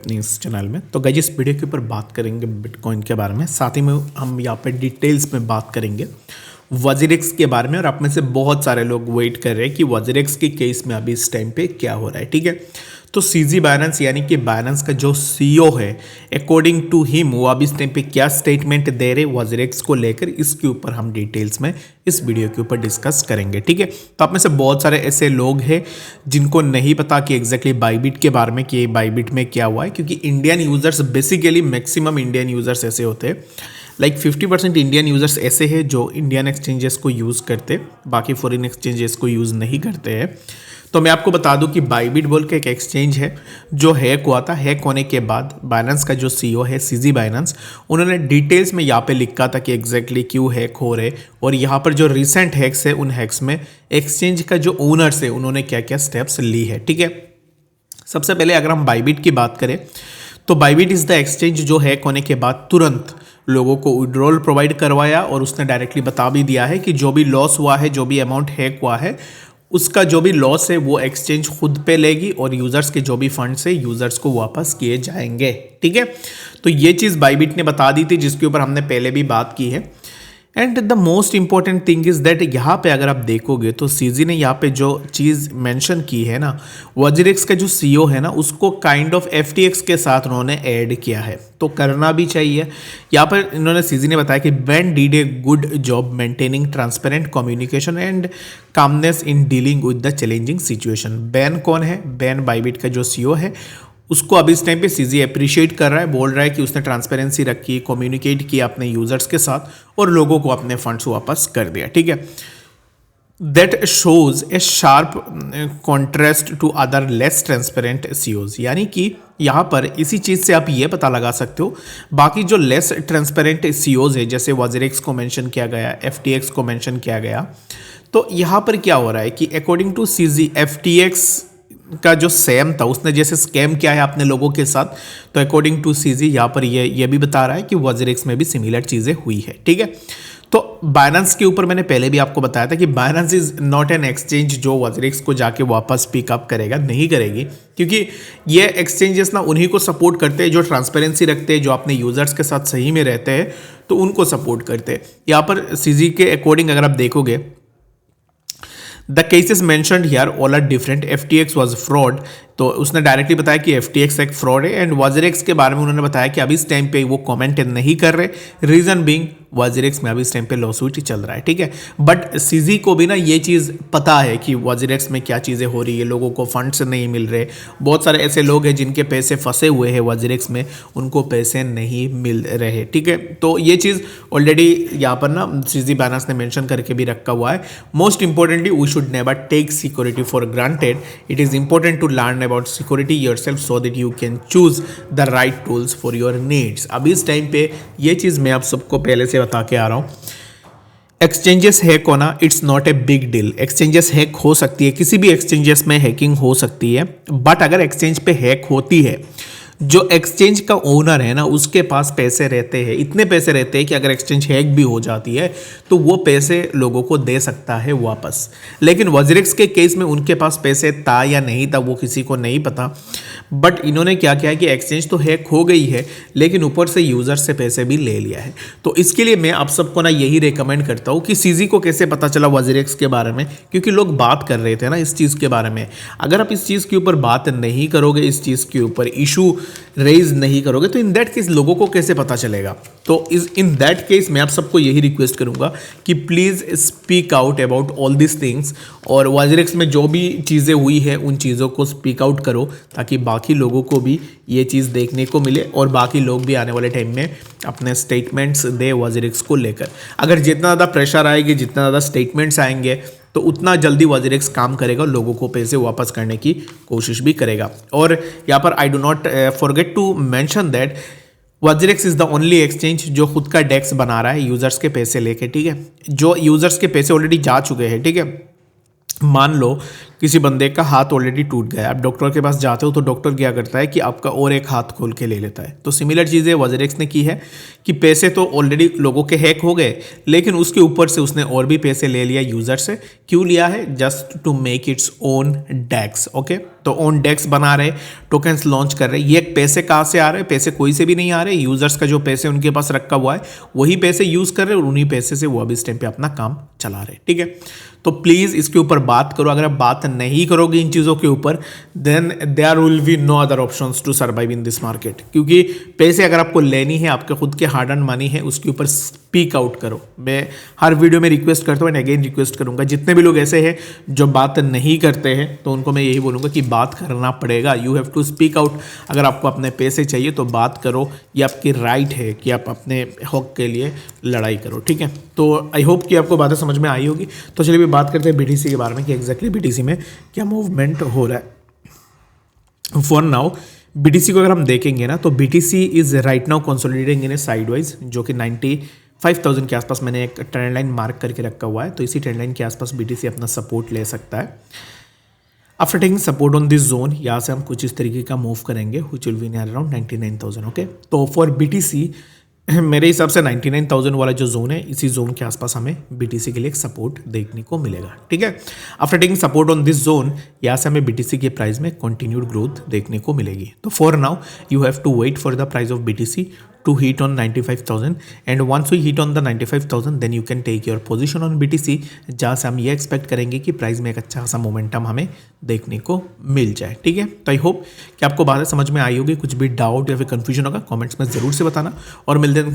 अपनी इस चैनल में। तो गाइस इस वीडियो के ऊपर बात करेंगे बिटकॉइन के बारे में, साथ ही में हम यहाँ पे डिटेल्स में बात करेंगे वजीरेक्स के बारे में। और आप में से बहुत सारे लोग वेट कर रहे हैं कि वजीरेक्स के केस में अभी इस टाइम पे क्या हो रहा है, ठीक है। तो सीजी बाइनेंस यानी कि बाइनेंस का जो सीईओ है, अकॉर्डिंग टू हिम वो अभी इस टाइम पे क्या स्टेटमेंट दे रहे वजीरेक्स को लेकर, इसके ऊपर हम डिटेल्स में इस वीडियो के ऊपर डिस्कस करेंगे, ठीक है। तो आप में से बहुत सारे ऐसे लोग हैं जिनको नहीं पता कि एग्जैक्टली बाइबिट के बारे में कि बाइबिट में क्या हुआ है, क्योंकि Indian users basically maximum Indian users ऐसे होते हैं, लाइक 50% इंडियन यूजर्स ऐसे हैं जो इंडियन एक्सचेंजेस को यूज़ करते, बाकी फॉरेन एक्सचेंजेस को यूज़ नहीं करते हैं। तो मैं आपको बता दूं कि बाइबिट बोल के एक एक्सचेंज है जो हैक हुआ था। हैक होने के बाद बाइनेंस का जो सीईओ है सीजी बाइनेंस, उन्होंने डिटेल्स में यहाँ पे लिखा था कि एग्जैक्टली क्यों हैक हो रहे, और यहाँ पर जो रिसेंट हैक्स है उन हैक्स में एक्सचेंज का जो ओनर्स है उन्होंने क्या क्या स्टेप्स ली है, ठीक है। सबसे पहले अगर हम बाइबिट की बात करें तो बाइबिट इज़ द एक्सचेंज जो हैक होने के बाद तुरंत लोगों को विड्रॉल प्रोवाइड करवाया, और उसने डायरेक्टली बता भी दिया है कि जो भी लॉस हुआ है, जो भी अमाउंट हैक हुआ है, उसका जो भी लॉस है वो एक्सचेंज खुद पे लेगी, और यूज़र्स के जो भी फंड्स है यूज़र्स को वापस किए जाएंगे, ठीक है। तो ये चीज़ बाइबिट ने बता दी थी, जिसके ऊपर हमने पहले भी बात की है। And the most important thing is that यहाँ पे अगर आप देखोगे तो सीजी ने यहाँ पे जो चीज़ मेंशन की है ना, वजीरेक्स का जो सीईओ है ना, उसको काइंड ऑफ एफटीएक्स के साथ उन्होंने ऐड किया है, तो करना भी चाहिए। यहाँ पर इन्होंने सीजी ने बताया कि ban did a good job maintaining transparent communication and calmness in dealing with the challenging situation. Ban कौन है? बैन बाइबिट का जो सीईओ है, उसको अभी इस टाइम पे सीजी अप्रिशिएट कर रहा है, बोल रहा है कि उसने ट्रांसपेरेंसी रखी, कम्युनिकेट किया अपने यूजर्स के साथ, और लोगों को अपने फंड्स वापस कर दिया, ठीक है। That shows a sharp contrast to other less transparent CEOs, यानी कि यहाँ पर इसी चीज़ से आप ये पता लगा सकते हो बाकी जो लेस ट्रांसपेरेंट सीओज है, जैसे वजीरेक्स को मेंशन किया गया, एफटीएक्स को मेंशन किया गया, तो यहाँ पर क्या हो रहा है कि अकॉर्डिंग टू सीजी एफटीएक्स का जो सैम था उसने जैसे स्कैम किया है अपने लोगों के साथ, तो अकॉर्डिंग टू सीजी यहाँ पर ये भी बता रहा है कि वजीरेक्स में भी सिमिलर चीज़ें हुई है, ठीक है। तो बाइनेंस के ऊपर मैंने पहले भी आपको बताया था कि Binance is not an exchange जो वजीरेक्स को जाके वापस पिकअप करेगा, नहीं करेगी, क्योंकि ये एक्सचेंजेस ना उन्हीं को सपोर्ट करते हैं जो ट्रांसपेरेंसी रखते हैं, जो अपने यूजर्स के साथ सही में रहते हैं, तो उनको सपोर्ट करते हैं। यहाँ पर सीजी के अकॉर्डिंग अगर आप देखोगे, the cases mentioned here all are different, FTX was fraud, तो उसने डायरेक्टली बताया कि एफटीएक्स एक फ्रॉड है, एंड वजीरेक्स के बारे में उन्होंने बताया कि अभी इस टाइम पे वो कमेंट नहीं कर रहे, रीजन बीइंग वजीरेक्स में अभी इस टाइम पे लॉसूट चल रहा है, ठीक है। बट सीजी को भी ना ये चीज़ पता है कि वजीरेक्स में क्या चीज़ें हो रही है, लोगों को फंड्स नहीं मिल रहे, बहुत सारे ऐसे लोग हैं जिनके पैसे फंसे हुए हैं वजीरेक्स में, उनको पैसे नहीं मिल रहे, ठीक है। तो ये चीज़ ऑलरेडी यहाँ पर ना सीजी बाइनेंस ने मेंशन करके भी रखा हुआ है। Most importantly we should never take security for granted, it is important to learn about security yourself so that you can choose the right tools for your needs। अभी इस time पे ये चीज़ मैं आप सबको पहले से बता के आ रहा हूँ, एक्सचेंजेस हैक होना it's not a big deal. Exchanges hack हो सकती है, किसी भी एक्सचेंजेस में हैकिंग हो सकती है, बट अगर एक्सचेंज पे हैक होती है, जो एक्सचेंज का ओनर है ना उसके पास पैसे रहते हैं, इतने पैसे रहते हैं कि अगर एक्सचेंज हैक भी हो जाती है तो वो पैसे लोगों को दे सकता है वापस। लेकिन वजीरेक्स के केस में उनके पास पैसे था या नहीं था वो किसी को नहीं पता, बट इन्होंने क्या किया कि एक्सचेंज तो हैक हो गई है लेकिन ऊपर से यूज़र से पैसे भी ले लिया है। तो इसके लिए मैं आप सबको ना यही रेकमेंड करता हूँ कि सीजी को कैसे पता चला वजीरेक्स के बारे में, क्योंकि लोग बात कर रहे थे ना इस चीज़ के बारे में। अगर आप इस चीज़ के ऊपर बात नहीं करोगे, इस चीज़ के ऊपर इशू रेज नहीं करोगे, तो इन दैट केस लोगों को कैसे पता चलेगा। तो इन दैट केस मैं आप सबको यही रिक्वेस्ट करूंगा कि please speak out about all this things, और वजीरेक्स में जो भी चीज़ें हुई है उन चीज़ों को स्पीक आउट करो, ताकि बाकी लोगों को भी ये चीज़ देखने को मिले, और बाकी लोग भी आने वाले टाइम में अपने स्टेटमेंट्स दे वजीरेक्स को लेकर। अगर जितना ज़्यादा प्रेशर आएगी, जितना ज़्यादा स्टेटमेंट्स आएंगे, तो उतना जल्दी वजीरेक्स काम करेगा, लोगों को पैसे वापस करने की कोशिश भी करेगा। और यहाँ पर I do not forget to mention that WazirX is the only exchange जो खुद का डेक्स बना रहा है यूजर्स के पैसे लेके, ठीक है। जो यूजर्स के पैसे ऑलरेडी जा चुके हैं, ठीक है। मान लो किसी बंदे का हाथ ऑलरेडी टूट गया, आप डॉक्टर के पास जाते हो तो डॉक्टर क्या करता है कि आपका और एक हाथ खोल के ले लेता है। तो सिमिलर चीज़ें वज़रेक्स ने की है कि पैसे तो ऑलरेडी लोगों के हैक हो गए, लेकिन उसके ऊपर से उसने और भी पैसे ले लिया यूज़र से। क्यों लिया है? Just to make its own DEX. Okay, तो ओन डेक्स बना रहे, टोकन्स लॉन्च कर रहे। ये पैसे कहाँ से आ रहे हैं? पैसे कोई से भी नहीं आ रहे, यूजर्स का जो पैसे उनके पास रखा हुआ है वही पैसे यूज कर रहे हैं और उन्हीं पैसे से वो अभी इस टाइम पे अपना काम चला रहे हैं। ठीक है, तो प्लीज़ इसके ऊपर बात करो। अगर आप बात नहीं करोगे इन चीज़ों के ऊपर, then there will be no other options to survive in this market. क्योंकि पैसे अगर आपको लेनी है, आपके खुद के हार्ड अर्न मनी है, उसके ऊपर स्पीक आउट करो। मैं हर वीडियो में रिक्वेस्ट करता हूँ एंड अगेन रिक्वेस्ट करूंगा, जितने भी लोग ऐसे हैं जो बात नहीं करते हैं तो उनको मैं यही बोलूँगा कि बात करना पड़ेगा। You have to speak out. अगर आपको अपने पैसे चाहिए तो बात करो, ये आपकी राइट है कि आप अपने हक के लिए लड़ाई करो। ठीक है, तो आई होप कि आपको बातें समझ में आई होगी। तो चलिए बात करते हैं BTC के बारे में कि एग्जैक्टली BTC में क्या मूवमेंट हो रहा है। फॉर नाउ BTC को अगर हम देखेंगे ना, तो BTC is right now consolidating in A sideways, जो कि 95,000 के आसपास मैंने एक ट्रेंड लाइन मार्क करके रखा हुआ है। तो इसी ट्रेंड लाइन के आसपास BTC अपना सपोर्ट ले सकता है। After taking support on this zone, यहाँ से हम कुछ इस तरीके का मूव करेंगे which will be in around 99,000। Okay, तो फॉर BTC मेरे हिसाब से 99,000 वाला जो जोन है, इसी जोन के आसपास हमें BTC के लिए एक सपोर्ट देखने को मिलेगा। ठीक है, after taking support on this zone, यहाँ से हमें BTC के प्राइस में कंटिन्यूड ग्रोथ देखने को मिलेगी। तो for now you have to wait for the price of BTC to hit on 95,000 and once we hit on the 95,000 then you can take your position on BTC, जहाँ से हम ये expect करेंगे कि प्राइस में एक अच्छा खासा मोमेंटम हमें देखने को मिल जाए। ठीक है, तो आई होप कि आपको बातें समझ में आई होगी। कुछ भी डाउट या फिर कंफ्यूजन होगा कमेंट्स में ज़रूर से बताना और मिलते हैं